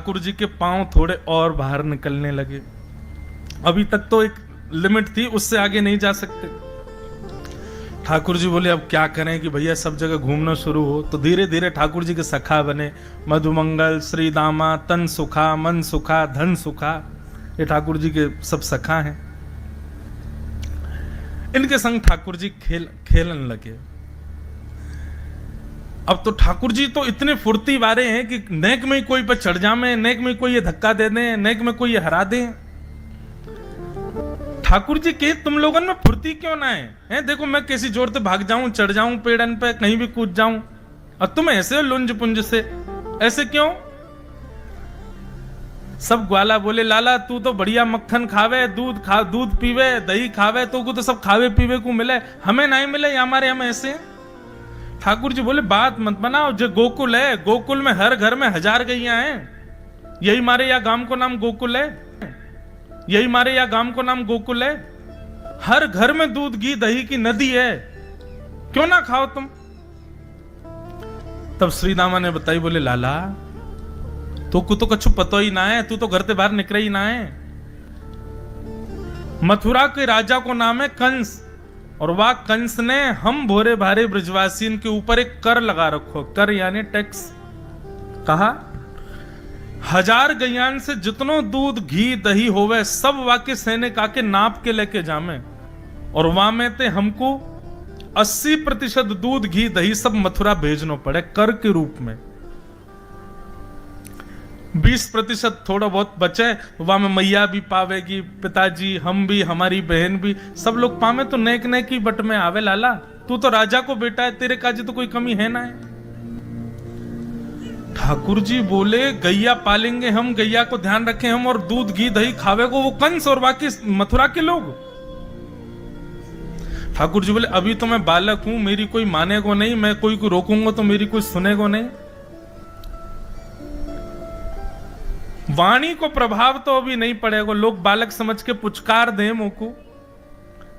ठाकुर जी के पांव थोड़े और बाहर निकलने लगे। अभी तक तो एक लिमिट थी, उससे आगे नहीं जा सकते। ठाकुर जी बोले अब क्या करें कि भैया सब जगह घूमना शुरू हो। तो धीरे धीरे ठाकुर जी के सखा बने, मधुमंगल, श्री दामा, तन सुखा, मन सुखा, धन सुखा, ये ठाकुर जी के सब सखा हैं। इनके संग ठाकुर जी खेलन लगे। अब तो ठाकुर जी तो इतने फुर्ती वाले हैं कि नेक में कोई पर चढ़ जामे, नेक में कोई ये धक्का दे दे, नेक में कोई ये हरा दे। ठाकुर जी के तुम लोगों में फुर्ती क्यों ना है? देखो मैं कैसी जोर से भाग जाऊं, चढ़ जाऊं पेड़न पे, कहीं भी कूद जाऊं, और तुम ऐसे लुंज पुंज से ऐसे क्यों? सब ग्वाला बोले लाला तू तो बढ़िया मक्खन खावे, दूध पीवे, दही खावे, तो सब खावे पीवे को मिले, हमें नहीं मिले, हमारे हम ऐसे। ठाकुर जी बोले बात मत बनाओ, जो गोकुल है, गोकुल में हर घर में 1000 गैया हैं, यही मारे या गांव को नाम गोकुल है, यही मारे या गांव को नाम गोकुल है। हर घर में दूध घी दही की नदी है, क्यों ना खाओ तुम? तब श्री दामा ने बताई, बोले लाला तो को तो कछु पतो ही ना है, तू तो घर से बाहर निकले ही ना है। मथुरा के राजा को नाम है कंस, और वह कंस ने हम भोरे भारे ब्रजवासियों के ऊपर एक कर लगा रखो, कर यानी टैक्स। कहा 1000 गैयान से जितनो दूध घी दही होवे सब वाके सैनिक आके नाप के लेके जामे, और वहां में ते हमको 80% दूध घी दही सब मथुरा भेजनो पड़े कर के रूप में। 20% थोड़ा बहुत बचे, वहां में मैया भी पावेगी, पिताजी, हम भी, हमारी बहन भी, सब लोग पावे तो नेक नेक की बट में आवे। लाला तू तो राजा को बेटा है, तेरे काजी तो कोई कमी है ना है। ठाकुर जी बोले गैया पालेंगे हम, गैया को ध्यान रखें हम, और दूध घी दही खावे को वो कंस और बाकी मथुरा के लोग। ठाकुर जी बोले अभी तो मैं बालक हूं, मेरी कोई माने को नहीं, मैं कोई को रोकूंगा तो मेरी कोई सुनेगा नहीं। वाणी को प्रभाव तो अभी नहीं पड़ेगा, लोग बालक समझ के पुचकार दे मोको,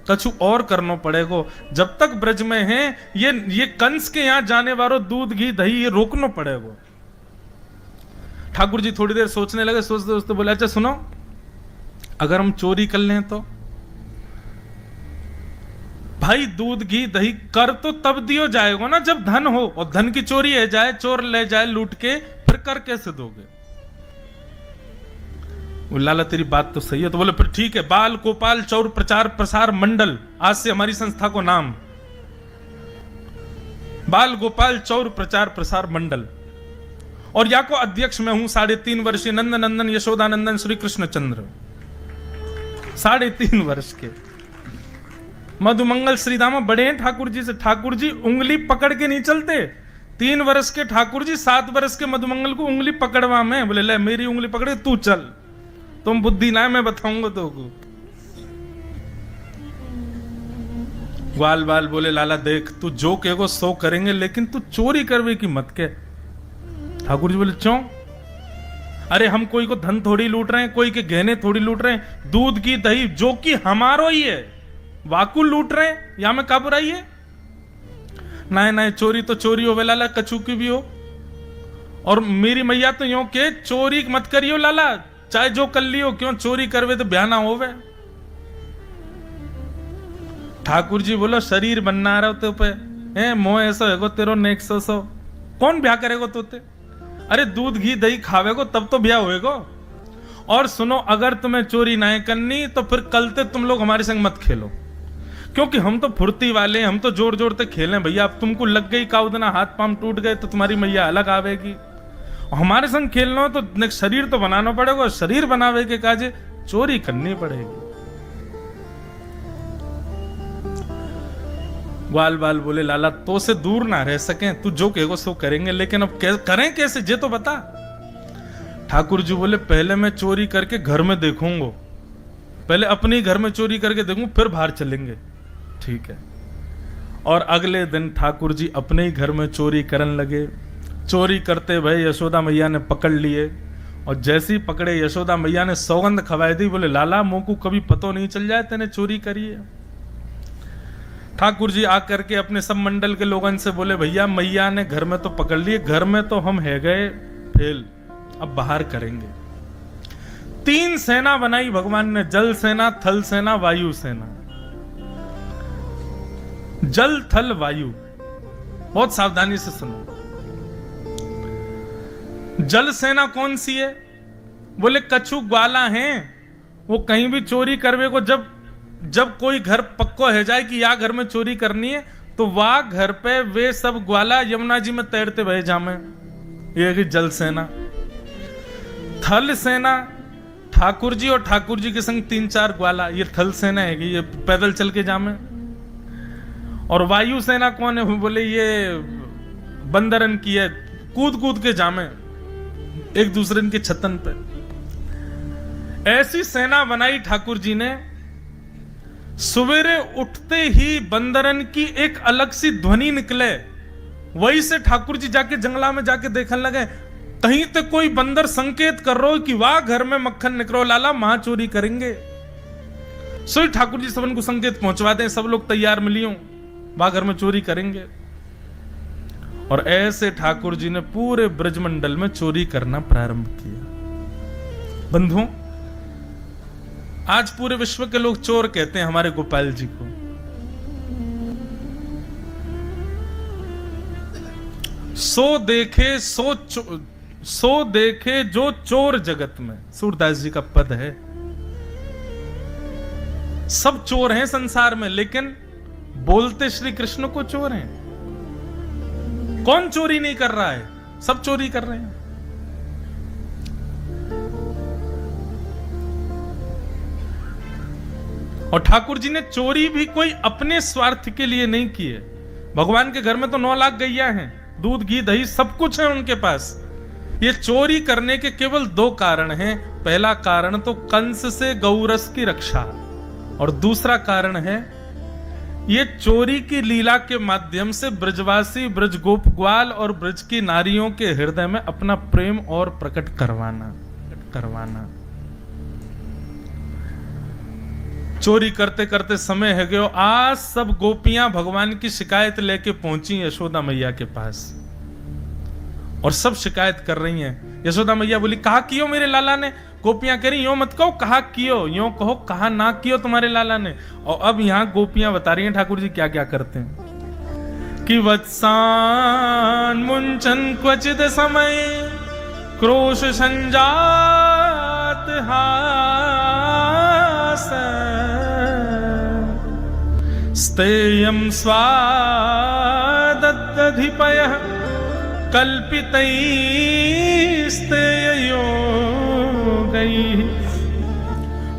कछु और करना पड़ेगा। जब तक ब्रज में है ये कंस के यहां जाने वालों दूध घी दही ये रोकना पड़ेगा। ठाकुर जी थोड़ी देर सोचने लगे, सोचते सोचते बोले अच्छा सुनो, अगर हम चोरी कर लें तो? भाई दूध घी दही कर तो तब दियो जाएगा ना जब धन हो, और धन की चोरी है जाए, चोर ले जाए लूट के, फिर कर कैसे दोगे? लाला तेरी बात तो सही है। तो बोले फिर ठीक है, बाल गोपाल चौर प्रचार प्रसार मंडल, आज से हमारी संस्था को नाम बाल गोपाल चौर प्रचार प्रसार मंडल, और या को अध्यक्ष मैं हूं 3.5 वर्षीय नंदन नंदन यशोदानंदन श्री कृष्णचंद्र, 3.5 वर्ष के मधुमंगल श्रीदामा बड़े हैं ठाकुर जी से। ठाकुर जी उंगली पकड़ के नहीं चलते, 3 वर्ष के ठाकुर जी 7 वर्ष के मधुमंगल को उंगली पकड़वा में, बोले ले मेरी उंगली पकड़े तू चल, तुम बुद्धि ना है मैं बताऊंगा तो को। ग्वाल बाल बोले लाला देख तू जो कहेगो सो करेंगे, लेकिन तू चोरी करवे की मत के। ठाकुर जी बोले क्यों? अरे हम कोई को धन थोड़ी लूट रहे हैं, कोई के गहने थोड़ी लूट रहे हैं, दूध की दही जो कि हमारो ही है वाकु लूट रहे हैं, या में का बुराई है? नहीं नहीं चोरी तो चोरी हो लाला, कछु की भी हो, और मेरी मैया तो यूं के चोरी मत करियो लाला, चाहे जो कर लियो, क्यों चोरी करवे तो ब्याह ना होवे। ठाकुर जी बोलो शरीर बनना रहा तो पे मोह ऐसा है तेरो नेक सो कौन ब्याह करेगो तोते? अरे दूध घी दही खावेगो तब तो ब्याह होएगो। और सुनो अगर तुम्हें चोरी ना करनी तो फिर कल से तुम लोग हमारे संग मत खेलो, क्योंकि हम तो फुर्ती वाले, हम तो जोर जोर से खेलें भैया। अब तुमको लग गई काउदना, हाथ पांव टूट गए तो तुम्हारी मैया अलग आवेगी। हमारे संग खेलना हो तो शरीर तो बनाना पड़ेगा, शरीर बनावे के काजे चोरी करनी पड़ेगी। ग्वाल बाल बोले लाला तो से दूर ना रह सके, तू जो कहेगो सो करेंगे, लेकिन अब करें कैसे जे तो बता। ठाकुर जी बोले पहले मैं चोरी करके घर में देखूंगा, पहले अपने घर में चोरी करके देखूं फिर बाहर चलेंगे। ठीक है। और अगले दिन ठाकुर जी अपने ही घर में चोरी करने लगे। चोरी करते भाई यशोदा मैया ने पकड़ लिए, और जैसे ही पकड़े यशोदा मैया ने सौगंध खवाई दी, बोले लाला मोह को कभी पतो नहीं चल जाए तेने चोरी करी है। ठाकुर जी आकर के अपने सब मंडल के लोगों से बोले भैया मैया ने घर में तो पकड़ लिए, घर में तो हम है गए फेल, अब बाहर करेंगे। 3 सेना बनाई भगवान ने, जल सेना, थल सेना, वायु सेना। जल थल वायु, बहुत सावधानी से सुनो। जल सेना कौन सी है? बोले कछु ग्वाला हैं, वो कहीं भी चोरी करवे को, जब कोई घर पक्को है जाए कि या घर में चोरी करनी है, तो वह घर पे वे सब ग्वाला यमुना जी में तैरते बहे जामे। ये है जल सेना। थल सेना, ठाकुर जी और ठाकुर जी के संग 3-4 ग्वाला, ये थल सेना है कि ये पैदल चल के जामे। और वायु सेना कौन है? बोले ये बंदरन की है, कूद कूद के जामे एक दूसरे के छतन पे। ऐसी सेना बनाई ठाकुर जी ने। सवेरे उठते ही बंदरन की एक अलग सी ध्वनि निकले, वही से ठाकुर जी जाके जंगला में जाके देखने लगे, कहीं तो कोई बंदर संकेत कर रहा हो कि वाह घर में मक्खन निकलो लाला, मां चोरी करेंगे। सो ठाकुर जी सबन को संकेत पहुंचवाते हैं, सब लोग तैयार मिलियो, वाह घर में चोरी करेंगे। और ऐसे ठाकुर जी ने पूरे ब्रजमंडल में चोरी करना प्रारंभ किया। बंधुओं, आज पूरे विश्व के लोग चोर कहते हैं हमारे गोपाल जी को। सो देखे जो चोर जगत में, सूरदास जी का पद है। सब चोर हैं संसार में, लेकिन बोलते श्री कृष्ण को चोर हैं। कौन चोरी नहीं कर रहा है? सब चोरी कर रहे हैं। और ठाकुर जी ने चोरी भी कोई अपने स्वार्थ के लिए नहीं की है। भगवान के घर में तो 9 लाख गैया हैं, दूध घी दही सब कुछ है उनके पास। ये चोरी करने के केवल 2 कारण हैं। पहला कारण तो कंस से गौरस की रक्षा, और दूसरा कारण है ये चोरी की लीला के माध्यम से ब्रजवासी, ब्रज गोप ग्वाल और ब्रज की नारियों के हृदय में अपना प्रेम और प्रकट करवाना। चोरी करते करते समय है गयो, आज सब गोपियां भगवान की शिकायत लेके पहुंची यशोदा मैया के पास, और सब शिकायत कर रही हैं। यशोदा मैया बोली, कहा कियो मेरे लाला ने? गोपियां कह रही, यो मत कहो कहा कियो, यो कहो कहा ना कियो तुम्हारे लाला ने। और अब यहां गोपियां बता रही हैं ठाकुर जी क्या क्या करते हैं कि वत्सान मुंचन क्वचित समय क्रोश संजात हास स्तेयं स्वादधिपयः कल्पितैस्तेयोगैः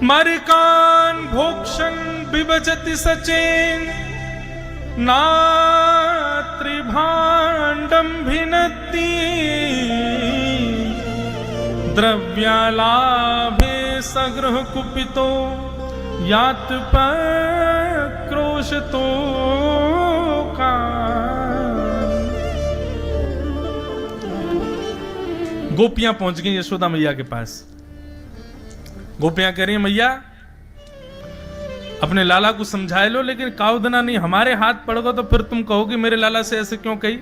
मरिकान् भोक्षन् बिभजति सचेन नात्रिभाण्डं भिनत्ति द्रव्यालाभे सगृह कुपितो यात क्रोशतो का। गोपियां पहुंच गई यशोदा मैया के पास। गोपियां कह रही हैं, मैया अपने लाला को समझा लो, लेकिन काउदना नहीं, हमारे हाथ पड़ोगे तो फिर तुम कहोगे मेरे लाला से ऐसे क्यों कही।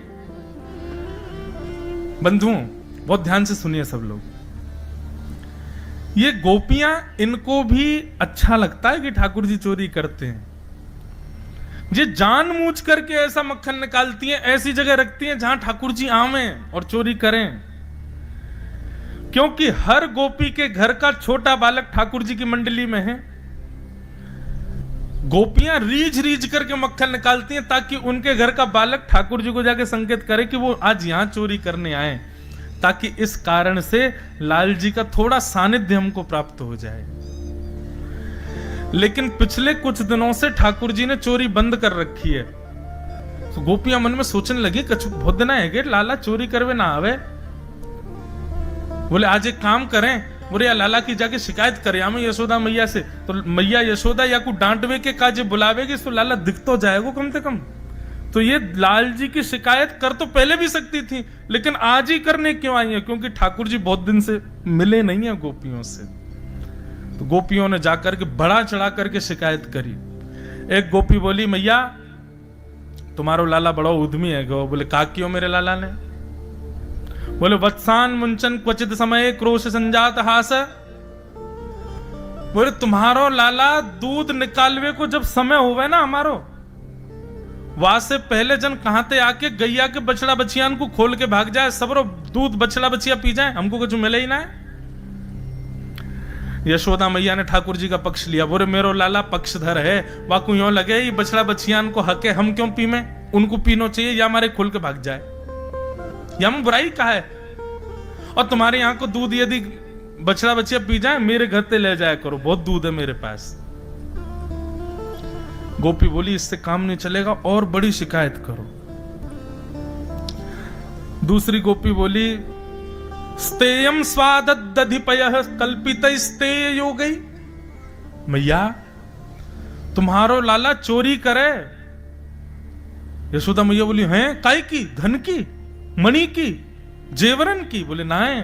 बंधुओं, बहुत ध्यान से सुनिए सब लोग। ये गोपियां, इनको भी अच्छा लगता है कि ठाकुर जी चोरी करते हैं। ये जानबूझ करके ऐसा मक्खन निकालती हैं, ऐसी जगह रखती हैं जहां ठाकुर जी आवें और चोरी करें, क्योंकि हर गोपी के घर का छोटा बालक ठाकुर जी की मंडली में है। गोपियां रीझ रीझ करके मक्खन निकालती हैं ताकि उनके घर का बालक ठाकुर जी को जाके संकेत करे कि वो आज यहां चोरी करने आए, ताकि इस कारण से लाल जी का थोड़ा सानिध्य हमको प्राप्त हो जाए। लेकिन पिछले कुछ दिनों से ठाकुर जी ने चोरी बंद कर रखी है। तो गोपियां मन में सोचने लगी, कछु बहुत दिन है लाला चोरी करवे ना आवे। बोले आज एक काम करें, बोले या लाला की जाके शिकायत करे हमें यशोदा मैया से। तो मैया यशोदा या को डांटवे के काजे बुलावेगी तो लाला दिख तो जाएगा कम से कम। तो ये लाल जी की शिकायत कर तो पहले भी सकती थी, लेकिन आज ही करने क्यों आई है? क्योंकि ठाकुर जी बहुत दिन से मिले नहीं है गोपियों से। तो गोपियों ने जाकर के बड़ा चढ़ा करके शिकायत करी। एक गोपी बोली, मैया तुम्हारो लाला बड़ा उद्यमी है। बोले का क्यों मेरे लाला ने? बोले वत्सान मुंचन क्वचित समय क्रोश संजात हास। बोले तुम्हारो लाला दूध निकालवे को जब समय होवे ना हमारो, वहां से पहले जन कहां ते आके गैया के बछड़ा बछियान को खोल के भाग जाए, सबरो दूध बछड़ा बछिया पी जाए, हमको कुछ मिले ही ना है। यशोदा मैया ने ठाकुर जी का पक्ष लिया। बोले मेरो लाला पक्षधर है, वाकू यूं लगे ये बछड़ा बछियान को हके हम क्यों पीमे, उनको पीनो चाहिए या हमारे खोल के भाग जाए, या हम बुराई का है। और तुम्हारे यहां को दूध यदि बछड़ा बछिया पी जाए, मेरे घर से ले जाया करो, बहुत दूध है मेरे पास। गोपी बोली इससे काम नहीं चलेगा, और बड़ी शिकायत करो। दूसरी गोपी बोली स्तेयम स्वादधिपय कल्पित स्तेय योगई। मैया तुम्हारो लाला चोरी करे। यशोदा मैया बोली हैं काय की, धन की, मणि की, जेवरन की? बोले ना है,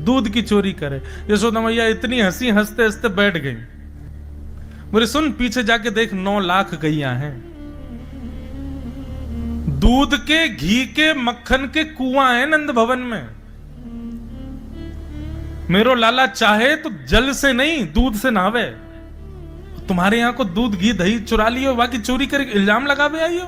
दूध की चोरी करे। यशोदा मैया इतनी हंसी, हंसते हंसते बैठ गई। बोले सुन, पीछे जाके देख 9 लाख गैया हैं, दूध के, घी के, मक्खन के कुआं है नंद भवन में। मेरो लाला चाहे तो जल से नहीं दूध से नहावे। तुम्हारे यहां को दूध घी दही चुरा लियो, बाकी चोरी करके इल्जाम लगावे आई हो।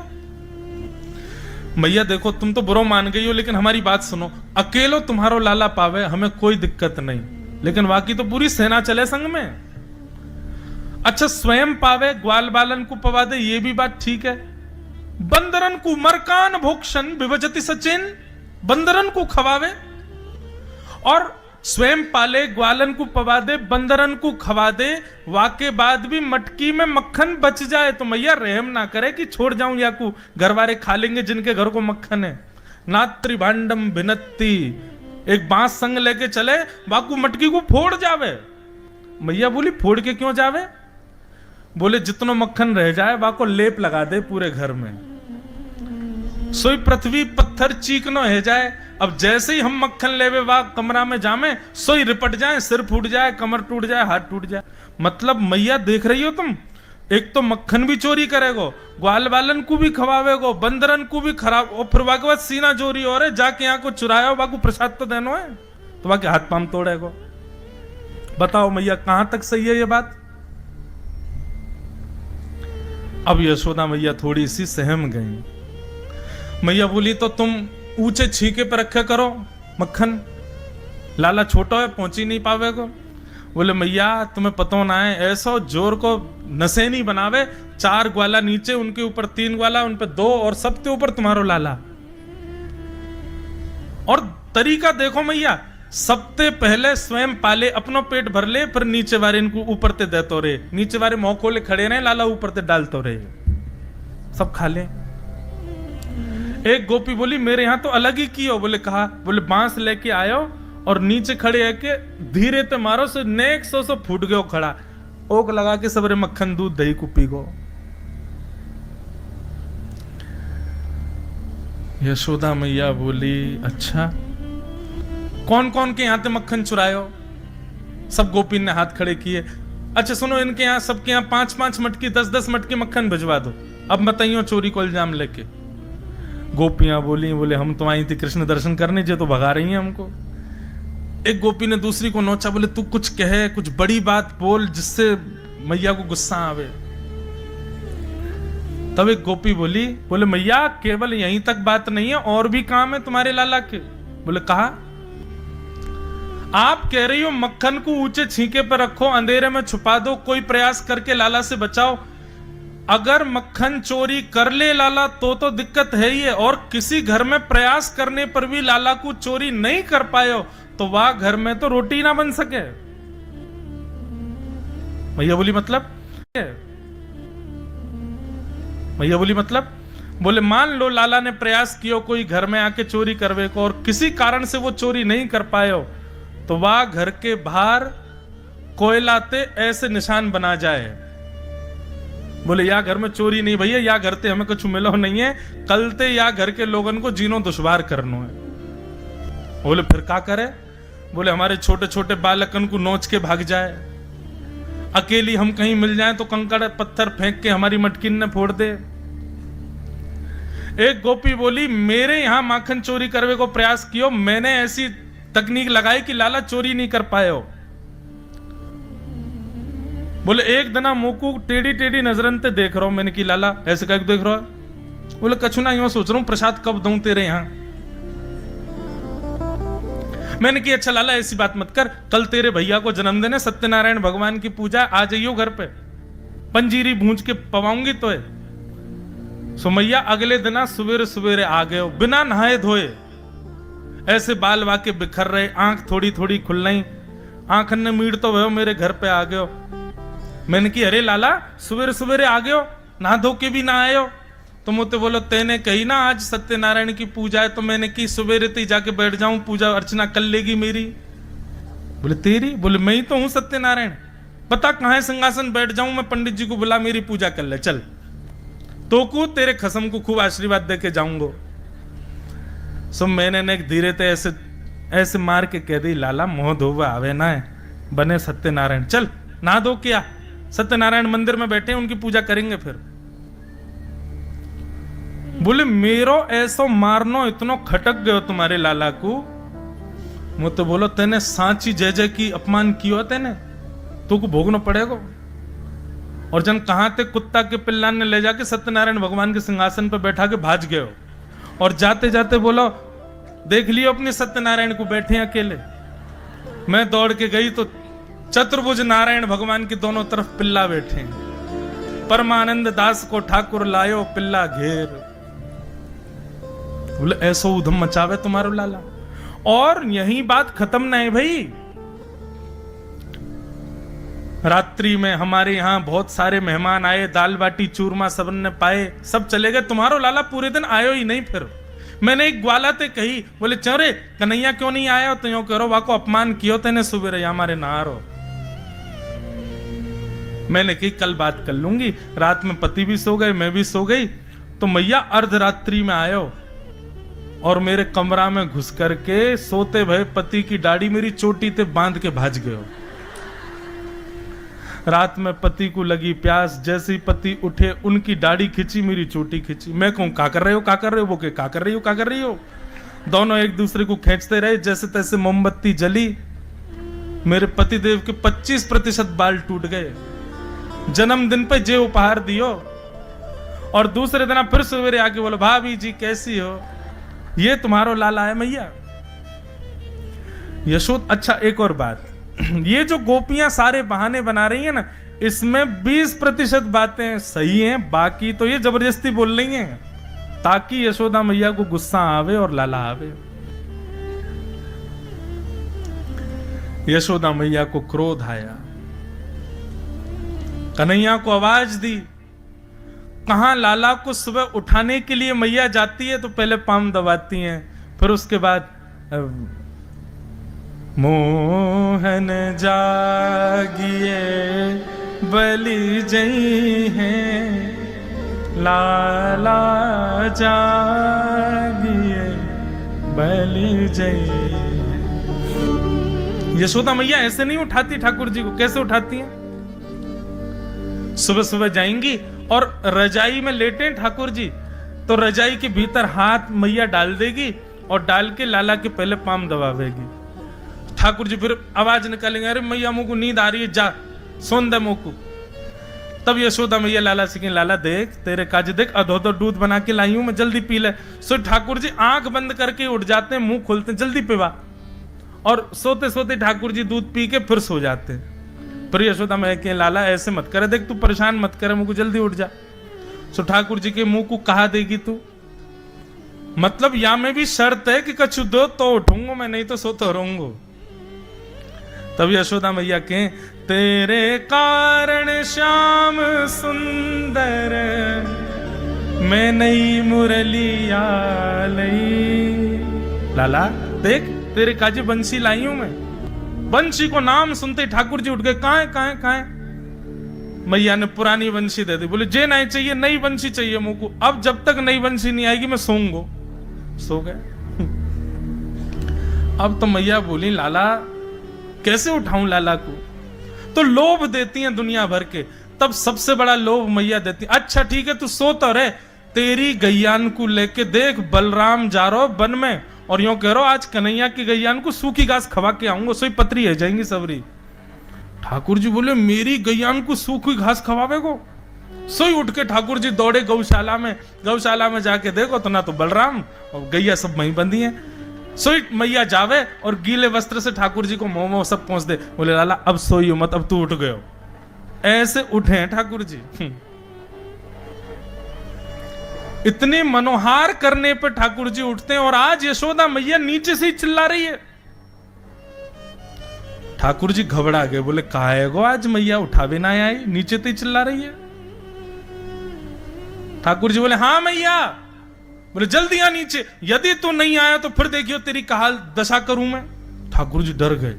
मैया देखो तुम तो बुरो मान गई हो, लेकिन हमारी बात सुनो। अकेलो तुम्हारो लाला पावे हमें कोई दिक्कत नहीं, लेकिन बाकी तो पूरी सेना चले संग में। अच्छा स्वयं पावे, ग्वाल बालन को पवा दे, ये भी बात ठीक है। बंदरन को मरकान भोक्षण विभजति सचिन, बंदरन को खवावे और स्वयं पाले, ग्वालन को पवा दे, बंदरन को खवा दे, वाके बाद भी मटकी में मक्खन बच जाए तो मैया रहम ना करे कि छोड़ जाऊं या को घर वाले खा लेंगे जिनके घर को मक्खन है। नात्री भांडम भिनत्ती, एक बांस संग लेके चले, वाकू मटकी को फोड़ जावे। मैया बोली फोड़ के क्यों जावे? बोले जितनो मक्खन रह जाए वाको लेप लगा दे पूरे घर में, सोई पृथ्वी पत्थर चीकनो है जाए। अब जैसे ही हम मक्खन लेवे वा कमरा में जामे, सोई रिपट जाए, सिर फूट जाए, कमर टूट जाए, हाथ टूट जाए। मतलब मैया देख रही हो तुम, एक तो मक्खन भी चोरी करेगो, ग्वाल बालन को भी खवावेगो, बंदरन को भी खराब, और फिर वाके बाद सीना चोरी हो रहे, जाके यहाँ को चुराया, वाको प्रसाद तो देनो है, तो वाके हाथ पाम तोड़ेगो। बताओ मैया कहां तक सही है ये बात? अब यशोदा मैया थोड़ी सी सहम गई। मैया बोली तो तुम ऊंचे छीके पर रखे करो मक्खन, लाला छोटा है पहुंच ही नहीं पावेगो। बोले मैया तुम्हें पता ना है, ऐसा जोर को नशे नहीं बनावे, 4 ग्वाला नीचे, उनके ऊपर 3 ग्वाला, उन पे 2, और सबके ऊपर तुम्हारो लाला। और तरीका देखो मैया, सबसे पहले स्वयं पाले, अपनो पेट भर ले, फिर नीचे वाले इनको ऊपर ते देतो रे, नीचे वाले मुंह खोले खड़े रहे, लाला ऊपर ते डालतो रे, सब खा ले। एक गोपी बोली मेरे यहां तो अलग ही की हो। बोले कहा? बोले बांस लेके आयो और नीचे खड़े है के धीरे ते मारो से नेक सो फूट गयो खड़ा, ओक लगा के सबरे मक्खन दूध दही को पी गो। यशोदा मैया बोली अच्छा कौन कौन के यहां ते मक्खन चुरायो? सब गोपी ने हाथ खड़े किए। अच्छा सुनो, इनके यहाँ सबके यहाँ 5-5 मटकी 10-10 मटकी मक्खन भिजवा दो, अब बताइयो चोरी को इल्जाम लेके। गोपियां बोली, बोले हम तो आई थी कृष्ण दर्शन करने, जे तो भगा रही हैं हमको। एक गोपी ने दूसरी को नोचा, बोले तू कुछ कहे, कुछ बड़ी बात बोल जिससे मैया को गुस्सा आवे। तब एक गोपी बोली, बोले मैया केवल यहीं तक बात नहीं है, और भी काम है तुम्हारे लाला के। बोले कहा? आप कह रही हो मक्खन को ऊंचे छींके पर रखो, अंधेरे में छुपा दो, कोई प्रयास करके लाला से बचाओ। अगर मक्खन चोरी कर ले लाला तो दिक्कत है ही है, और किसी घर में प्रयास करने पर भी लाला को चोरी नहीं कर पाए तो वह घर में तो रोटी ना बन सके। मैया बोली मतलब? मैया बोली मतलब? बोले मान लो लाला ने प्रयास किया कोई घर में आके चोरी करवे को, और किसी कारण से वो चोरी नहीं कर पाए तो वह घर के बाहर कोयलाते ऐसे निशान बना जाए। बोले या घर में चोरी नहीं भैया, या घर ते हमें कुछ मिलो नहीं है, कल ते या घर के लोगन को जीनो दुश्वार करनो है। बोले फिर क्या करे? बोले हमारे छोटे छोटे बालकन को नोच के भाग जाए, अकेली हम कहीं मिल जाए तो कंकड़ पत्थर फेंक के हमारी मटकिन ने फोड़ दे। एक गोपी बोली मेरे यहां माखन चोरी करने को प्रयास कियो, मैंने ऐसी तकनीक लगाई कि लाला चोरी नहीं कर पाए हो। बोले एक दना मुकू टेढ़ी टेढ़ी नजरन ते देख रहा हूं। मैंने कि लाला ऐसे क्या देख रहा है? बोले कछु ना, यूं सोच रहा हूं प्रसाद कब दूं तेरे यहां। मैंने कि अच्छा लाला ऐसी बात मत कर, कल तेरे भैया को जन्मदिन है, सत्यनारायण भगवान की पूजा, आ जाइयो घर पे, पंजीरी भूंज के पवाऊंगी तो है। सुमैया अगले दिन सवेरे सवेरे आ गए, बिना नहाए धोए, ऐसे बाल वाके बिखर रहे, आंख थोड़ी थोड़ी खुल रही, आंख ने मीड़ तो भयो, मेरे घर पे आ गयो। मैंने कि अरे लाला सवेरे सवेरे आ गयो, नहा धो के भी ना आयो। तो मुझे बोलो तेने कही ना आज सत्यनारायण की पूजा है, तो मैंने की सवेरे ते जाके बैठ जाऊं, पूजा अर्चना कर लेगी मेरी। बोले तेरी? बोले मैं ही तो हूं सत्यनारायण, पता कहां है सिंहासन, बैठ जाऊं मैं, पंडित जी को बुला मेरी पूजा कर ले चल, तो को तेरे खसम को खूब आशीर्वाद दे के जाऊंगा। सो मैंने ने धीरे ते ऐसे ऐसे मार के कह दी लाला मोह धोवा आवे ना है, बने सत्यनारायण, चल ना दो क्या, सत्यनारायण मंदिर में बैठे उनकी पूजा करेंगे फिर। बोले मेरो ऐसो मारनो इतनो खटक गयो तुम्हारे लाला को। मुझे तो बोलो तेने सांची जय जय की अपमान कियो तेने, तो को भोगना पड़ेगा। और जन कहां ते कुत्ता के पिल्लान ने ले जाके सत्यनारायण भगवान के सिंहासन पर बैठा के भाज गयो, और जाते जाते बोलो देख लियो अपने सत्यनारायण को बैठे अकेले। मैं दौड़ के गई तो चतुर्भुज नारायण भगवान के दोनों तरफ पिल्ला बैठे, परमानंद दास को ठाकुर लायो पिल्ला घेर। बोले ऐसो उधम मचावे तुम्हारो लाला। और यही बात खत्म नहीं भाई, रात्रि में हमारे यहां बहुत सारे मेहमान आए, दाल बाटी चूरमा सबन ने पाए, सब चले गए, तुम्हारो लाला पूरे दिन आयो ही नहीं। फिर मैंने एक ग्वाला ते कही, बोले चौरे कन्हैया क्यों नहीं आया, तो यूं करो वाको अपमान कियो तेने सुबह हमारे नहारो। मैंने कही कल बात कर लूंगी। रात में पति भी सो गए, मैं भी सो गई, तो मैया अर्धरात्रि में आयो और मेरे कमरा में घुस करके सोते भय पति की दाढ़ी मेरी चोटी ते बांध के भाज गयो। रात में पति को लगी प्यास, जैसे ही पति उठे उनकी दाढ़ी खींची, मेरी चोटी खींची। मैं कहूं का कर रहे हो, का कर रहे हो, वो के का कर रही हो, का कर रही हो। दोनों एक दूसरे को खींचते रहे, जैसे तैसे मोमबत्ती जली। मेरे पति देव के 25% बाल टूट गए। जन्मदिन पे जे उपहार दियो, और दूसरे दिन फिर सवेरे आके बोलो भाभी जी कैसी हो, ये तुम्हारो लाला है मैया। यशोद अच्छा एक और बात, ये जो गोपियां सारे बहाने बना रही हैं ना, इसमें 20% बातें सही हैं, बाकी तो ये जबरदस्ती बोल रही हैं ताकि यशोदा मैया को गुस्सा आवे और लाला आवे। यशोदा मैया को क्रोध आया, कन्हैया को आवाज दी। कहां लाला को सुबह उठाने के लिए मैया जाती है तो पहले पाम दबाती हैं, फिर उसके बाद मोहन जागिए बलि जई हैं, लाला जागिए बलि जई। यशोदा मैया ऐसे नहीं उठाती ठाकुर जी को, कैसे उठाती हैं? सुबह सुबह जाएंगी और रजाई में लेटे ठाकुर जी, तो रजाई के भीतर हाथ मैया डाल देगी और डाल के लाला के पहले पाम दबावेगी। ठाकुर जी फिर आवाज निकालेंगे, अरे मैया मुझको नींद आ रही है, जा सोन दे मुझको। तब यशोदा मैया लाला से कहें, लाला देख तेरे काज देख, अधो दूध बना के लाई हूं मैं, जल्दी पी ले। सो ठाकुर जी आंख बंद करके उठ जाते हैं, मुंह खोलते हैं, जल्दी पीवा। और सोते सोते ठाकुर जी दूध पी के फिर सो जाते हैं। फिर यशोदा मैया कहें, लाला ऐसे मत करे, देख तू परेशान मत करे मुझको, जल्दी उठ जा। सो ठाकुर जी के मुंह को कहा देगी तू, मतलब या में भी शर्त है कि कछु दो तो उठूंगा मैं, नहीं तो सोता रहूंगा। तब यशोदा मैया कहें, तेरे कारण श्याम सुंदर मैं नई मुरलिया लई। लाला देख तेरे काजी बंसी लाई हूं मैं। बंसी को नाम सुनते ठाकुर जी उठ गए, कहां है? मैया ने पुरानी बंसी दे दी, बोले जे नहीं चाहिए, नई बंसी चाहिए मुझको। अब जब तक नई बंसी नहीं आएगी मैं सोऊंगा। सो गए। अब तो मैया बोली, लाला कैसे उठाऊं लाला को? तो लोभ देती हैं दुनिया भर के। तब सबसे बड़ा लोभ मैया देती, अच्छा ठीक है तू सो तो रहे, तेरी गैयान को लेके देख बलराम जा रहो वन में और यूं कह रहो आज कन्हैया की गैयान को सूखी घास खवा के आऊंगा, सोई पतरी है जाएंगी सबरी। ठाकुर जी बोले मेरी गैयान को सूखी घास खवावे को? सोई उठ के ठाकुर जी दौड़े गौशाला में जाके देखो तो ना तो बलराम और गैया सब वहीं बंधी हैं। सोई मैया जावे और गीले वस्त्र से ठाकुर जी को मोमो सब पहुंच दे। बोले लाला अब सोई मत, अब तू उठ गए हो। ऐसे उठे हैं ठाकुर जी। इतने मनोहार करने पर ठाकुर जी उठते हैं और आज यशोदा मैया नीचे से ही चिल्ला रही है। ठाकुर जी घबरा गए, बोले काहे गो आज मैया उठावे ना आई, नीचे तो ही चिल्ला रही है। ठाकुर जी बोले हाँ मैया। बोले जल्दी आ नीचे, यदि तू नहीं आया तो फिर देखियो तेरी कहाल दशा करूं मैं। ठाकुर जी डर गए,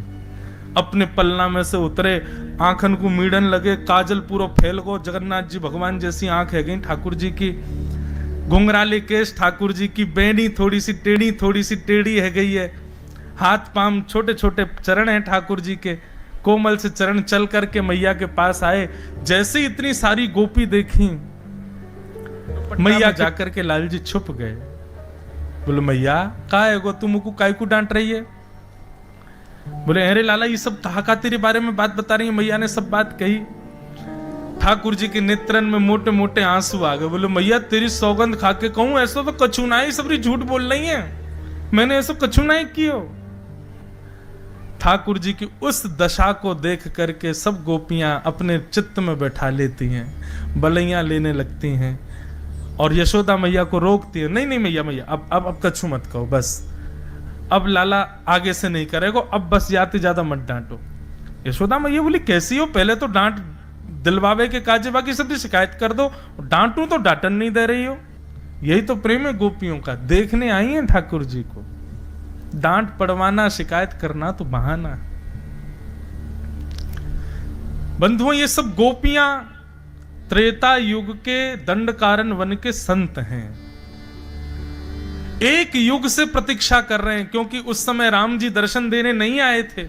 अपने पलना में से उतरे, आंखन को मीड़न लगे, काजल पूरा फैल गो, जगन्नाथ जी भगवान जैसी आंख है गई ठाकुर जी की, घुंघराले केश ठाकुर जी की, बेनी थोड़ी सी टेढ़ी है गई है, हाथ पाम छोटे छोटे चरण हैं ठाकुर जी के, कोमल से चरण चल करके मैया के पास आए। जैसे इतनी सारी गोपी देखी मैया जाकर के लाल जी छुप गए। बोले मैया का है गो, तुम को काय को डांट रही है? बोले अरे लाला ये सब कहा तेरे बारे में बात बता रही है। मैया ने सब बात कही। ठाकुर जी के नेत्रन में मोटे मोटे आंसू आ गए। बोले मैया तेरी सौगंध खा के कहूं ऐसा तो कछु ना ही, सबरी झूठ बोल रही है, मैंने ऐसा कछु ना ही कियो। ठाकुर जी की उस दशा को देख करके सब गोपियां अपने चित्त में बैठा लेती हैं, बलैयां लेने लगती हैं और यशोदा मैया को रोकती है। नहीं मैया अब कछु मत कहो, बस अब लाला आगे से नहीं करेगा, अब बस जाते ज्यादा मत डांटो। यशोदा मैया बोली कैसी हो, पहले तो डांट दिलवावे के काजे बाकी सब शिकायत कर दो, डांटू तो डांटन नहीं दे रही हो। यही तो प्रेम है गोपियों का। देखने आई है ठाकुर जी को, डांट पड़वाना शिकायत करना तो बहाना। बंधुओं ये सब गोपियां त्रेता युग के दंडकारन वन के संत हैं, एक युग से प्रतीक्षा कर रहे हैं, क्योंकि उस समय राम जी दर्शन देने नहीं आए थे।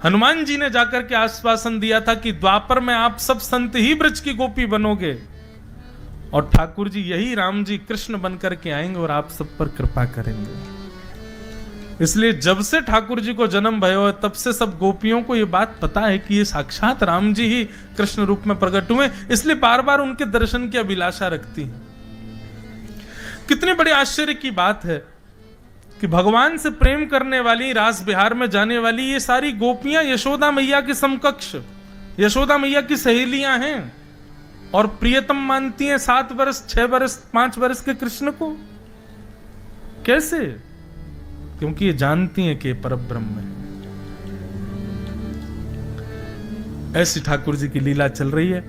हनुमान जी ने जाकर के आश्वासन दिया था कि द्वापर में आप सब संत ही ब्रज की गोपी बनोगे, और ठाकुर जी यही राम जी कृष्ण बनकर के आएंगे और आप सब पर कृपा करेंगे। इसलिए जब से ठाकुर जी को जन्म भयो है तब से सब गोपियों को यह बात पता है कि ये साक्षात राम जी ही कृष्ण रूप में प्रकट हुए, इसलिए बार बार उनके दर्शन की अभिलाषा रखती हैं। कितने बड़े आश्चर्य की बात है कि भगवान से प्रेम करने वाली, रास बिहार में जाने वाली ये सारी गोपियां यशोदा मैया के समकक्ष, यशोदा मैया की सहेलियां हैं और प्रियतम मानती हैं 7 वर्ष 6 वर्ष 5 वर्ष के कृष्ण को। कैसे? क्योंकि ये जानती हैं कि परब्रह्म है। ऐसी ठाकुर जी की लीला चल रही है।